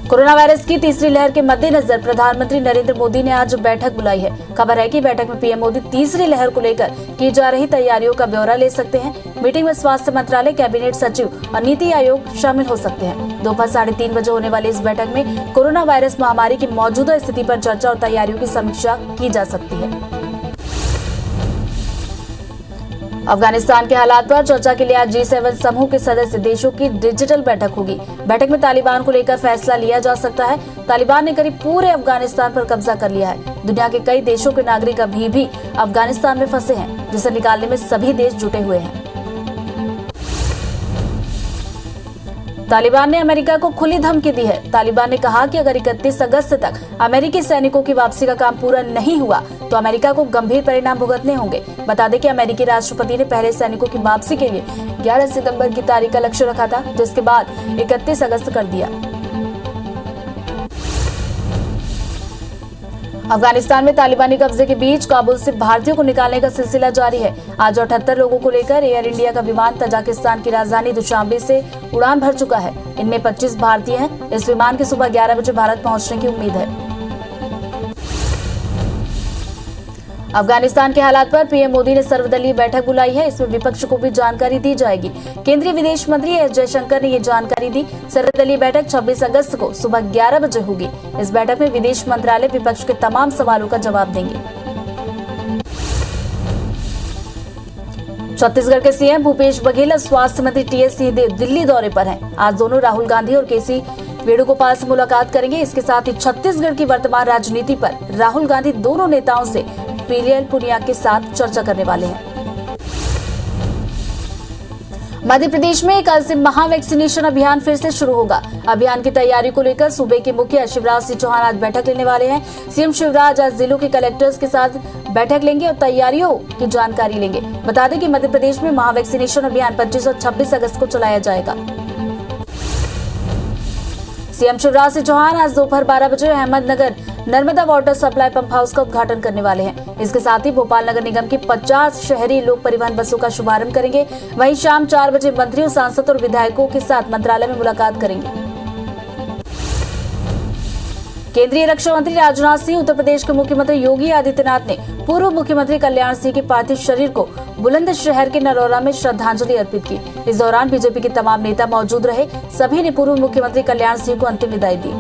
Corona virus की तीसरी लहर के मद्देनजर प्रधानमंत्री नरेंद्र मोदी ने आज बैठक बुलाई है। खबर है कि बैठक में पीएम मोदी तीसरी लहर को लेकर की जा रही तैयारियों का ब्यौरा ले सकते हैं। मीटिंग में स्वास्थ्य मंत्रालय, कैबिनेट सचिव और नीति आयोग शामिल हो सकते हैं। दोपहर 3:30 बजे होने वाली इस बैठक में कोरोना वायरस महामारी की मौजूदा स्थिति पर चर्चा और तैयारियों की समीक्षा की जा सकती है। अफगानिस्तान के हालात पर चर्चा के लिए आज G7 समूह के सदस्य देशों की डिजिटल बैठक होगी। बैठक में तालिबान को लेकर फैसला लिया जा सकता है। तालिबान ने करीब पूरे अफगानिस्तान पर कब्जा कर लिया है। दुनिया के कई देशों के नागरिक अभी भी अफगानिस्तान में फंसे हैं, जिसे निकालने में सभी देश जुटे हुए हैं। तालिबान ने अमेरिका को खुली धमकी दी है। तालिबान ने कहा कि अगर 31 अगस्त तक अमेरिकी सैनिकों की वापसी का काम पूरा नहीं हुआ तो अमेरिका को गंभीर परिणाम भुगतने होंगे। बता दें कि अमेरिकी राष्ट्रपति ने पहले सैनिकों की वापसी के लिए 11 सितंबर की तारीख का लक्ष्य रखा था, जिसके बाद 31 अगस्त कर दिया। अफगानिस्तान में तालिबानी कब्जे के बीच काबुल से भारतीयों को निकालने का सिलसिला जारी है। आज 78 लोगों को लेकर एयर इंडिया का विमान तजाकिस्तान की राजधानी दुशांबे से उड़ान भर चुका है। इनमें 25 भारतीय हैं। इस विमान के सुबह 11 बजे भारत पहुंचने की उम्मीद है। अफगानिस्तान के हालात पर पीएम मोदी ने सर्वदलीय बैठक बुलाई है। इसमें विपक्ष को भी जानकारी दी जाएगी। केंद्रीय विदेश मंत्री एस जयशंकर ने ये जानकारी दी। सर्वदलीय बैठक 26 अगस्त को सुबह 11 बजे होगी। इस बैठक में विदेश मंत्रालय विपक्ष के तमाम सवालों का जवाब देंगे। छत्तीसगढ़ के सीएम भूपेश बघेल और स्वास्थ्य मंत्री टीएस सिंहदेव दिल्ली दौरे पर हैं। आज दोनों राहुल गांधी और केसी वेणुगोपाल से मुलाकात करेंगे। इसके साथ ही छत्तीसगढ़ की वर्तमान राजनीति पर राहुल गांधी दोनों नेताओं से पीएल पुनिया के साथ चर्चा करने वाले हैं। मध्य प्रदेश में कल से महावैक्सीनेशन अभियान फिर से शुरू होगा। अभियान की तैयारी को लेकर सूबे के मुखिया शिवराज सिंह चौहान आज बैठक लेने वाले हैं। सीएम शिवराज आज जिलों के कलेक्टर्स के साथ बैठक लेंगे और तैयारियों की जानकारी लेंगे। बता दें कि मध्य प्रदेश में महावैक्सीनेशन अभियान 25 और 26 अगस्त को चलाया जाएगा। सीएम शिवराज सिंह चौहान आज दोपहर 12 बजे Ahmednagar Narmada water supply pump house का उद्घाटन करने वाले हैं। इसके साथ ही भोपाल नगर निगम की 50 शहरी लोक परिवहन बसों का शुभारंभ करेंगे। वहीं शाम 4 बजे मंत्रियों, सांसदों और विधायकों के साथ मंत्रालय में मुलाकात करेंगे। केंद्रीय रक्षा मंत्री राजनाथ सिंह, उत्तर प्रदेश के मुख्यमंत्री योगी आदित्यनाथ ने पूर्व मुख्यमंत्री कल्याण सिंह के पार्थिव शरीर को बुलंदशहर के नरौरा में श्रद्धांजलि अर्पित की। इस दौरान बीजेपी के तमाम नेता मौजूद रहे। सभी ने पूर्व मुख्यमंत्री कल्याण सिंह को अंतिम विदाई दी।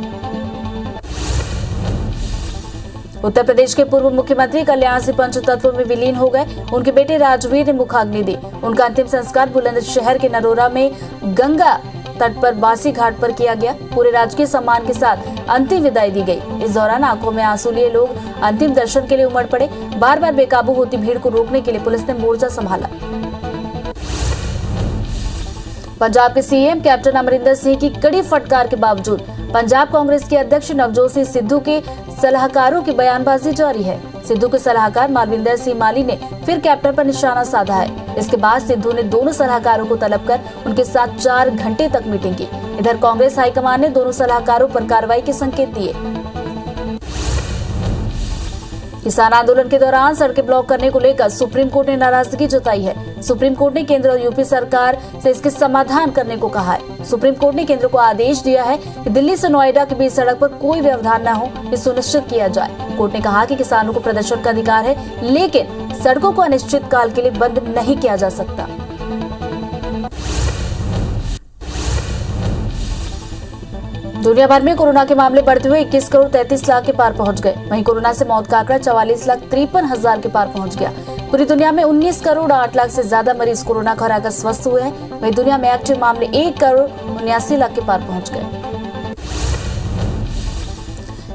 उत्तर प्रदेश के पूर्व मुख्यमंत्री कल्याण सिंह पंचतत्व में विलीन हो गए। उनके बेटे राजवीर ने मुखाग्नि दी। उनका अंतिम संस्कार बुलंदशहर के नरौरा में गंगा तट पर बासी घाट पर किया गया। पूरे राजकीय सम्मान के साथ अंतिम विदाई दी गई। इस दौरान आंखों में आंसू लिए लोग अंतिम दर्शन के लिए उमड़ पड़े। बार बार बेकाबू होती भीड़ को रोकने के लिए पुलिस ने मोर्चा संभाला। पंजाब के सीएम कैप्टन अमरिंदर सिंह की कड़ी फटकार के बावजूद पंजाब कांग्रेस के अध्यक्ष नवजोत सिंह सिद्धू के सलाहकारों की बयानबाजी जारी है। सिद्धू के सलाहकार मालविंदर सिंह माली ने फिर कैप्टन पर निशाना साधा है। इसके बाद सिद्धू ने दोनों सलाहकारों को तलब कर उनके साथ 4 घंटे तक मीटिंग की। इधर कांग्रेस हाईकमान ने दोनों सलाहकारों पर कार्रवाई के संकेत दिए। किसान आंदोलन के दौरान सड़कें ब्लॉक करने को लेकर सुप्रीम कोर्ट ने नाराजगी जताई है। सुप्रीम कोर्ट ने केंद्र और यूपी सरकार से इसके समाधान करने को कहा है। सुप्रीम कोर्ट ने केंद्र को आदेश दिया है कि दिल्ली से नोएडा के बीच सड़क पर कोई व्यवधान न हो, ये सुनिश्चित किया जाए। कोर्ट ने कहा कि किसानों को प्रदर्शन का अधिकार है, लेकिन सड़कों को अनिश्चित काल के लिए बंद नहीं किया जा सकता। दुनिया भर में कोरोना के मामले बढ़ते हुए 21 करोड़ 33 लाख के पार पहुंच गए। वहीं कोरोना से मौत का आंकड़ा 44,53,000 के पार पहुंच गया। पूरी दुनिया में 19 करोड़ 8 लाख से ज्यादा मरीज कोरोना को हराकर स्वस्थ हुए हैं। वहीं दुनिया में एक्टिव मामले 1 करोड़ 79 लाख के पार पहुंच गए।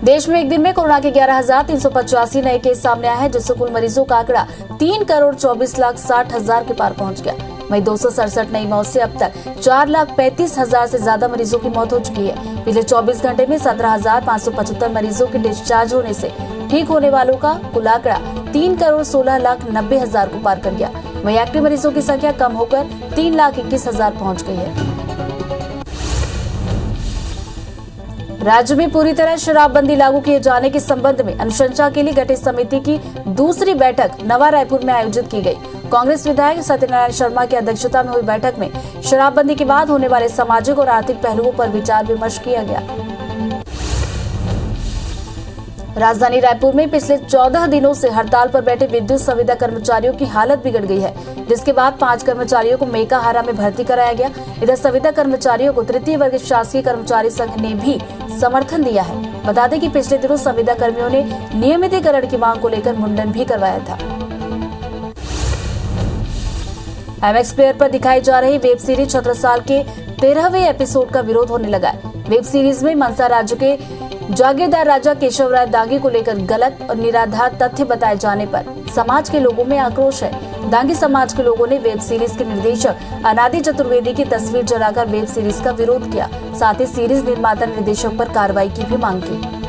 देश में एक दिन में कोरोना के 11,385 नए केस सामने आए हैं, जिससे कुल मरीजों का आंकड़ा 3 करोड़ 24,60,000 के पार पहुंच गया। वहीं 267 नई मौत से अब तक 4,35,000 से ज्यादा मरीजों की मौत हो चुकी है। पिछले 24 घंटे में 17,575 मरीजों के डिस्चार्ज होने से ठीक होने वालों का कुल आंकड़ा 3 करोड़ 16,90,000 को पार कर गया। वहीं एक्टिव मरीजों की संख्या कम होकर 3,21,000 पहुंच गई है। राज्य में पूरी तरह शराबबंदी लागू किए जाने के संबंध में अनुशंसा के लिए गठित समिति की दूसरी बैठक नवा रायपुर में आयोजित की गई। कांग्रेस विधायक सत्यनारायण शर्मा की अध्यक्षता में हुई बैठक में शराबबंदी के बाद होने वाले सामाजिक और आर्थिक पहलुओं पर विचार विमर्श किया गया। राजधानी रायपुर में पिछले 14 दिनों से हड़ताल पर बैठे विद्युत संविदा कर्मचारियों की हालत बिगड़ गई है, जिसके बाद 5 कर्मचारियों को मेकाहारा में भर्ती कराया गया। इधर संविदा कर्मचारियों को तृतीय वर्ग शासकीय कर्मचारी संघ ने भी समर्थन दिया है। बता दें कि पिछले दिनों संविदा कर्मियों ने नियमितीकरण की मांग को लेकर मुंडन भी करवाया था। एमएक्स प्लेयर पर दिखाई जा रही वेब सीरीज छत्रसाल के 13वें एपिसोड का विरोध होने लगा है। वेब सीरीज में मनसा राज्य के जागीरदार राजा केशवराय दांगी को लेकर गलत और निराधार तथ्य बताए जाने पर समाज के लोगों में आक्रोश है। दांगी समाज के लोगों ने वेब सीरीज के निर्देशक अनादि चतुर्वेदी की तस्वीर जलाकर वेब सीरीज का विरोध किया। साथ ही सीरीज निर्माता निर्देशक पर कार्रवाई की भी मांग की।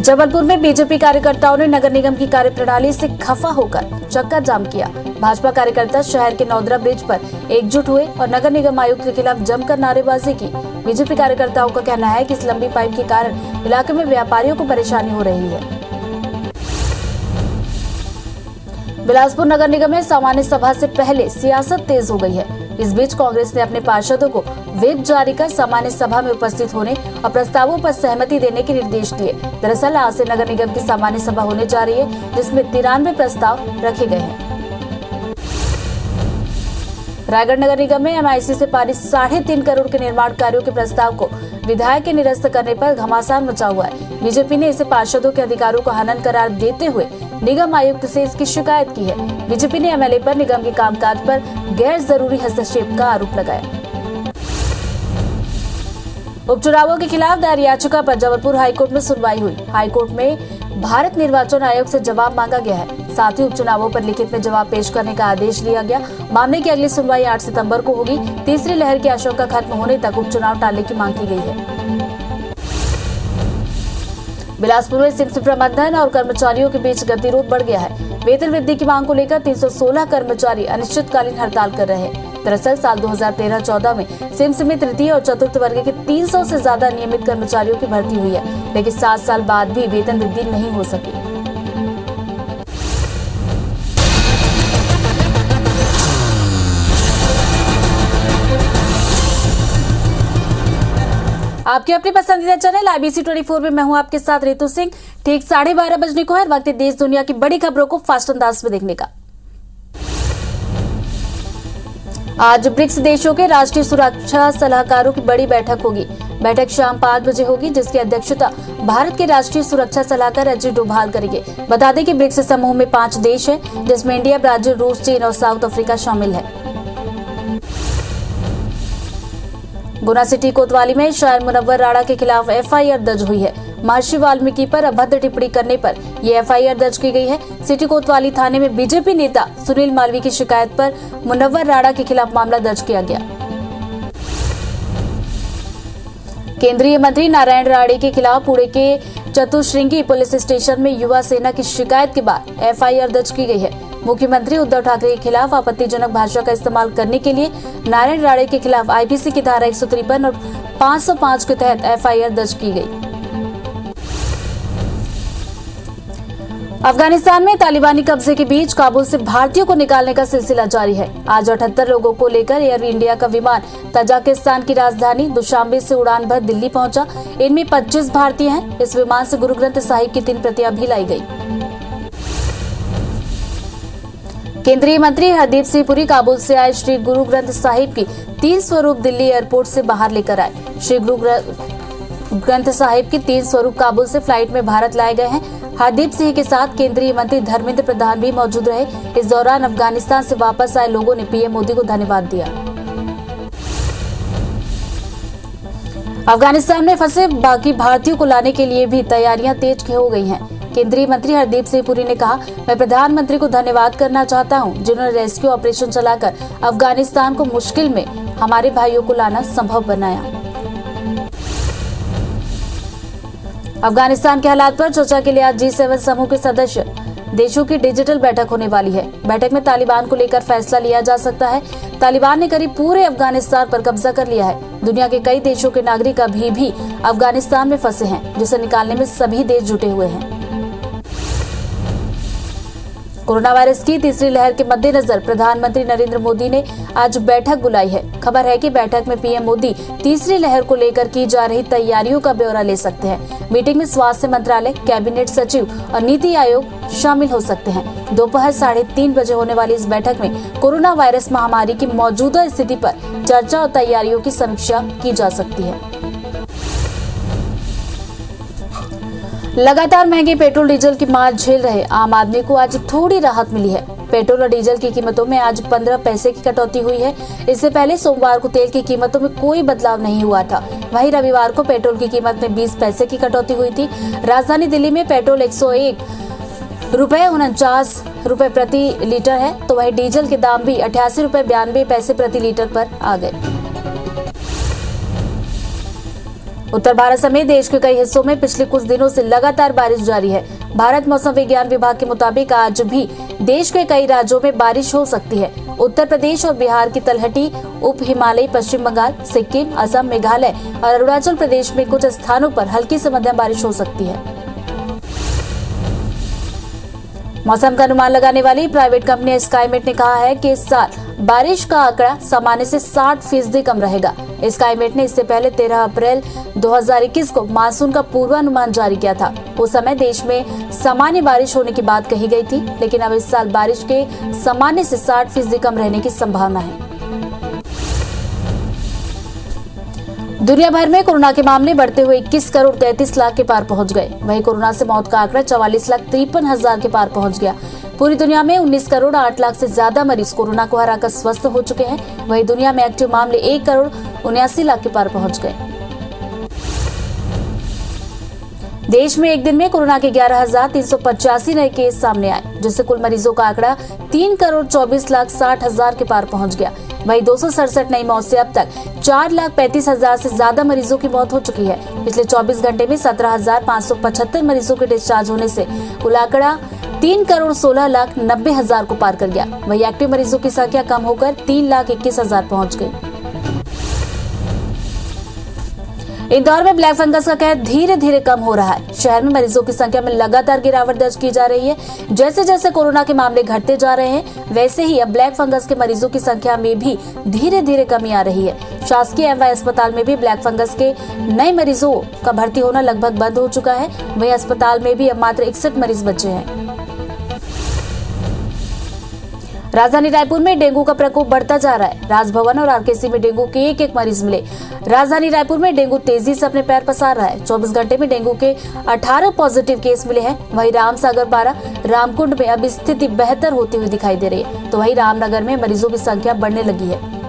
जबलपुर में बीजेपी कार्यकर्ताओं ने नगर निगम की कार्यप्रणाली से खफा होकर चक्का जाम किया। भाजपा कार्यकर्ता शहर के नौदरा ब्रिज पर एकजुट हुए और नगर निगम आयुक्त के खिलाफ जमकर नारेबाजी की। बीजेपी कार्यकर्ताओं का कहना है कि इस लंबी पाइप के कारण इलाके में व्यापारियों को परेशानी हो रही है। बिलासपुर नगर निगम में सामान्य सभा से पहले सियासत तेज हो गई है। इस बीच कांग्रेस ने अपने पार्षदों को व्हिप जारी कर सामान्य सभा में उपस्थित होने और प्रस्तावों पर सहमति देने के निर्देश दिए। दरअसल आज से नगर निगम की सामान्य सभा होने जा रही है, जिसमें 93 प्रस्ताव रखे गए हैं। रायगढ़ नगर निगम में एमआईसी से पारित 3.5 करोड़ के निर्माण कार्यों के प्रस्ताव को विधायक के निरस्त करने पर घमासान मचा हुआ है। बीजेपी ने इसे पार्षदों के अधिकारों को हनन करार देते हुए निगम आयुक्त से इसकी शिकायत की है। बीजेपी ने एमएलए पर निगम के कामकाज पर गैर जरूरी हस्तक्षेप का आरोप लगाया। उपचुनावों के खिलाफ दायर याचिका पर जबलपुर हाईकोर्ट में सुनवाई हुई। हाईकोर्ट में भारत निर्वाचन आयोग से जवाब मांगा गया है। साथ ही उपचुनावों पर लिखित में जवाब पेश करने का आदेश दिया गया। मामले की अगली सुनवाई 8 सितंबर को होगी। तीसरी लहर की आशंका खत्म होने तक उपचुनाव टालने की मांग की गई है। बिलासपुर में सिम्स प्रबंधन और कर्मचारियों के बीच गतिरोध बढ़ गया है। वेतन वृद्धि की मांग को लेकर 316 कर्मचारी अनिश्चितकालीन हड़ताल कर रहे हैं। दरअसल साल 2013-14 में सिम्स में तृतीय और चतुर्थ वर्ग के 300 से ज्यादा नियमित कर्मचारियों की भर्ती हुई है, लेकिन 7 साल बाद भी वेतन वृद्धि नहीं हो सकी। आपके अपने पसंदीदा चैनल IBC 24 में मैं हूं आपके साथ रितु सिंह। ठीक 12:30 बजने को है। वक्त है देश दुनिया की बड़ी खबरों को फास्ट अंदाज में देखने का। आज ब्रिक्स देशों के राष्ट्रीय सुरक्षा सलाहकारों की बड़ी बैठक होगी। बैठक शाम 5 बजे होगी, जिसकी अध्यक्षता भारत के राष्ट्रीय सुरक्षा सलाहकार अजय डोभाल करेंगे। बता दें कि ब्रिक्स समूह में 5 देश हैं, जिसमें इंडिया, ब्राजील, रूस, चीन और साउथ अफ्रीका शामिल है। गुना सिटी कोतवाली में शायर मुनव्वर राणा के खिलाफ FIR दर्ज हुई है। महर्षि वाल्मीकि पर अभद्र टिप्पणी करने पर ये FIR दर्ज की गई है। सिटी कोतवाली थाने में बीजेपी नेता सुनील मालवी की शिकायत पर मुनव्वर राणा के खिलाफ मामला दर्ज किया गया। केंद्रीय मंत्री नारायण राणे के खिलाफ पुणे के चतुश्रृंगी पुलिस स्टेशन में युवा सेना की शिकायत के बाद FIR दर्ज की गई है। मुख्यमंत्री उद्धव ठाकरे के खिलाफ आपत्तिजनक भाषा का इस्तेमाल करने के लिए नारायण राणे के खिलाफ IPC की धारा 153 और 505 के तहत FIR दर्ज की गई। अफगानिस्तान में तालिबानी कब्जे के बीच काबुल से भारतीयों को निकालने का सिलसिला जारी है। आज 78 लोगों को लेकर एयर इंडिया का विमान तजाकिस्तान की राजधानी दुशांबे से उड़ान भर दिल्ली पहुंचा। इनमें 25 भारतीय हैं। इस विमान से गुरु ग्रंथ साहिब की 3 प्रतियां भी लाई गई। केंद्रीय मंत्री हरदीप सिंह पुरी काबुल से आए श्री गुरु ग्रंथ साहिब की 3 स्वरूप दिल्ली एयरपोर्ट से बाहर लेकर आए। श्री गुरु ग्रंथ साहिब की 3 स्वरूप काबुल से फ्लाइट में भारत लाए गए हैं। हरदीप सिंह के साथ केंद्रीय मंत्री धर्मेंद्र प्रधान भी मौजूद रहे। इस दौरान अफगानिस्तान से वापस आए लोगों ने PM मोदी को धन्यवाद दिया। अफगानिस्तान में फंसे बाकी भारतीयों को लाने के लिए भी तैयारियां तेज हो गई हैं। केंद्रीय मंत्री हरदीप सिंह पुरी ने कहा, मैं प्रधानमंत्री को धन्यवाद करना चाहता हूं, जिन्होंने रेस्क्यू ऑपरेशन चलाकर अफगानिस्तान को मुश्किल में हमारे भाइयों को लाना संभव बनाया। अफगानिस्तान के हालात पर चर्चा के लिए आज G7 समूह के सदस्य देशों की डिजिटल बैठक होने वाली है। बैठक में तालिबान को लेकर फैसला लिया जा सकता है। तालिबान ने करीब पूरे अफगानिस्तान पर कब्जा कर लिया है। दुनिया के कई देशों के नागरिक अभी भी अफगानिस्तान में फंसे हैं, जिसे निकालने में सभी देश जुटे हुए हैं। कोरोना वायरस की तीसरी लहर के मद्देनजर प्रधानमंत्री नरेंद्र मोदी ने आज बैठक बुलाई है। खबर है कि बैठक में पीएम मोदी तीसरी लहर को लेकर की जा रही तैयारियों का ब्यौरा ले सकते हैं। मीटिंग में स्वास्थ्य मंत्रालय, कैबिनेट सचिव और नीति आयोग शामिल हो सकते हैं। दोपहर 3:30 बजे होने वाली इस बैठक में कोरोना वायरस महामारी की मौजूदा स्थिति पर चर्चा और तैयारियों की समीक्षा की जा सकती है। लगातार महंगे पेट्रोल डीजल की मार झेल रहे आम आदमी को आज थोड़ी राहत मिली है। पेट्रोल और डीजल की कीमतों में आज 15 पैसे की कटौती हुई है। इससे पहले सोमवार को तेल की कीमतों में कोई बदलाव नहीं हुआ था। वहीं रविवार को पेट्रोल की कीमत में 20 पैसे की कटौती हुई थी। राजधानी दिल्ली में पेट्रोल 101.49 प्रति लीटर है, तो वहीं डीजल के दाम भी 88.92 प्रति लीटर पर आ गए। उत्तर भारत समेत देश के कई हिस्सों में पिछले कुछ दिनों से लगातार बारिश जारी है। भारत मौसम विज्ञान विभाग के मुताबिक आज भी देश के कई राज्यों में बारिश हो सकती है। उत्तर प्रदेश और बिहार की तलहटी, उप हिमालयी पश्चिम बंगाल, सिक्किम, असम, मेघालय और अरुणाचल प्रदेश में कुछ स्थानों पर हल्की से मध्यम बारिश हो सकती है। मौसम का अनुमान लगाने वाली प्राइवेट कंपनी स्काईमेट ने कहा है कि इस साल बारिश का आंकड़ा सामान्य से 60% कम रहेगा। स्काईमेट ने इससे पहले 13 अप्रैल 2021 को मानसून का पूर्वानुमान जारी किया था। उस समय देश में सामान्य बारिश होने की बात कही गई थी, लेकिन अब इस साल बारिश के सामान्य से 60% कम रहने की संभावना है। दुनिया भर में कोरोना के मामले बढ़ते हुए 21 करोड़ 33 लाख के पार पहुंच गए। वहीं कोरोना से मौत का आंकड़ा 44,53,000 के पार पहुंच गया। पूरी दुनिया में 19 करोड़ 8 लाख से ज्यादा मरीज कोरोना को हराकर स्वस्थ हो चुके हैं। वहीं दुनिया में एक्टिव मामले 1 करोड़ 79 लाख के पार पहुंच गए। देश में एक दिन में कोरोना के 11,385 नए केस सामने आए, जिससे कुल मरीजों का आंकड़ा 3 करोड़ 24,60,000 के पार पहुंच गया। वहीं 267 नई मौत से अब तक 4,35,000 से ज्यादा मरीजों की मौत हो चुकी है। पिछले 24 घंटे में 17,575 मरीजों के डिस्चार्ज होने से कुल आंकड़ा 3 करोड़ 16,90,000 को पार कर गया। वहीं एक्टिव मरीजों की संख्या कम होकर 3,21,000 पहुंच गई। इंदौर में ब्लैक फंगस का कहर धीरे धीरे कम हो रहा है। शहर में मरीजों की संख्या में लगातार गिरावट दर्ज की जा रही है। जैसे जैसे कोरोना के मामले घटते जा रहे हैं, वैसे ही अब ब्लैक फंगस के मरीजों की संख्या में भी धीरे धीरे कमी आ रही है। शासकीय एमवाई अस्पताल में भी ब्लैक फंगस के नए मरीजों का भर्ती होना लगभग बंद हो चुका है। वहीं अस्पताल में भी अब मात्र 61 मरीज बचे हैं। राजधानी रायपुर में डेंगू का प्रकोप बढ़ता जा रहा है। राजभवन और आरकेसी में डेंगू के एक मरीज मिले। राजधानी रायपुर में डेंगू तेजी से अपने पैर पसार रहा है। 24 घंटे में डेंगू के 18 पॉजिटिव केस मिले हैं। वहीं रामसागर पारा, रामकुंड में अब स्थिति बेहतर होती हुई दिखाई दे रही है, तो वहीं रामनगर में मरीजों की संख्या बढ़ने लगी है।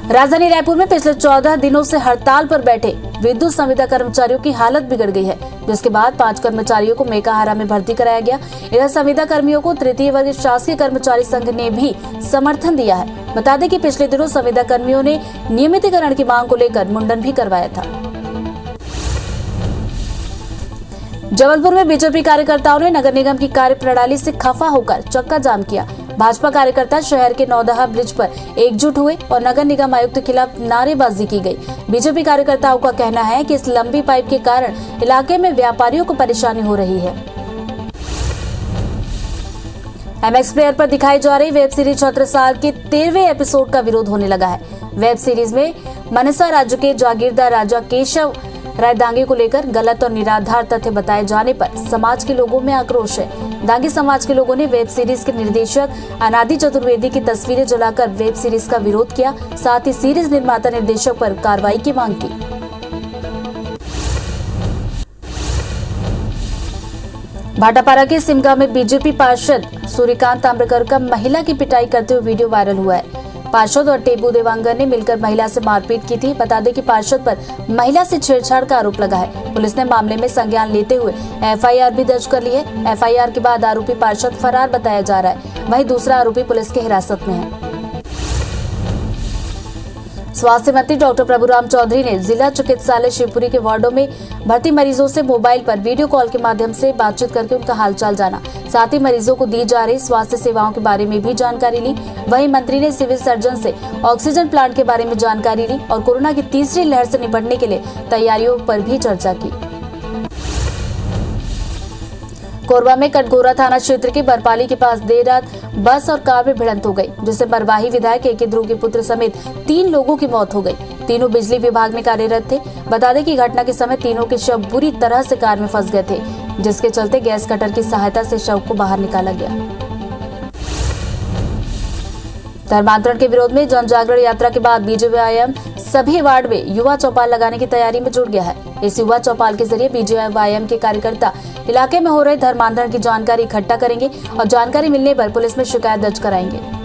राजधानी रायपुर में पिछले 14 दिनों से हड़ताल पर बैठे विद्युत संविदा कर्मचारियों की हालत बिगड़ गई है, जिसके बाद 5 कर्मचारियों को मेकाहारा में भर्ती कराया गया। इधर संविदा कर्मियों को तृतीय वर्ग शासकीय कर्मचारी संघ ने भी समर्थन दिया है। बता दें कि पिछले दिनों संविदा कर्मियों ने नियमितीकरण की मांग को लेकर मुंडन भी करवाया था। जबलपुर में बीजेपी कार्यकर्ताओं ने नगर निगम की कार्य प्रणाली से खफा होकर चक्का जाम किया। भाजपा कार्यकर्ता शहर के नौदहा ब्रिज पर एकजुट हुए और नगर निगम आयुक्त के खिलाफ नारेबाजी की गई। बीजेपी कार्यकर्ताओं का कहना है कि इस लंबी पाइप के कारण इलाके में व्यापारियों को परेशानी हो रही है। एमएक्स प्लेयर पर दिखाई जा रही वेब सीरीज छत्रसाल के 13वें एपिसोड का विरोध होने लगा है। वेब सीरीज में मनसा राज्य के जागीरदार राजा केशव राय दांगे को लेकर गलत और निराधार तथ्य बताए जाने पर समाज के लोगों में आक्रोश है। दांगी समाज के लोगों ने वेब सीरीज के निर्देशक अनादि चतुर्वेदी की तस्वीरें जलाकर वेब सीरीज का विरोध किया। साथ ही सीरीज निर्माता निर्देशक पर कार्रवाई की मांग की। भाटापारा के सिमगा में बीजेपी पार्षद सूर्यकांत ताम्रकर का महिला की पिटाई करते हुए वीडियो वायरल हुआ है। पार्षद और टेबू देवांगन ने मिलकर महिला से मारपीट की थी। बता दें कि पार्षद पर महिला से छेड़छाड़ का आरोप लगा है। पुलिस ने मामले में संज्ञान लेते हुए एफआईआर भी दर्ज कर ली है। एफआईआर के बाद आरोपी पार्षद फरार बताया जा रहा है। वहीं दूसरा आरोपी पुलिस की हिरासत में है। स्वास्थ्य मंत्री डॉक्टर प्रभुराम चौधरी ने जिला चिकित्सालय शिवपुरी के वार्डों में भर्ती मरीजों से मोबाइल पर वीडियो कॉल के माध्यम से बातचीत करके उनका हालचाल जाना। साथ ही मरीजों को दी जा रही स्वास्थ्य सेवाओं के बारे में भी जानकारी ली। वहीं मंत्री ने सिविल सर्जन से ऑक्सीजन प्लांट के बारे में जानकारी ली और कोरोना की तीसरी लहर से निपटने के लिए तैयारियों पर भी चर्चा की। कोरबा में कटघोरा थाना क्षेत्र के बरपाली के पास देर रात बस और कार में भिड़ंत हो गई, जिससे मरवाही विधायक ए.के. ध्रुव के पुत्र समेत 3 लोगों की मौत हो गई। तीनों बिजली विभाग में कार्यरत थे। बता दें कि घटना के समय तीनों के शव बुरी तरह से कार में फंस गए थे, जिसके चलते गैस कटर की सहायता से शव को बाहर निकाला गया। धर्मांतरण के विरोध में जन जागरण यात्रा के बाद बीजेवाईएम सभी वार्ड में युवा चौपाल लगाने की तैयारी में जुट गया है। इस युवा चौपाल के जरिए बीजेवाईएम के कार्यकर्ता इलाके में हो रहे धर्मांतरण की जानकारी इकट्ठा करेंगे और जानकारी मिलने पर पुलिस में शिकायत दर्ज कराएंगे।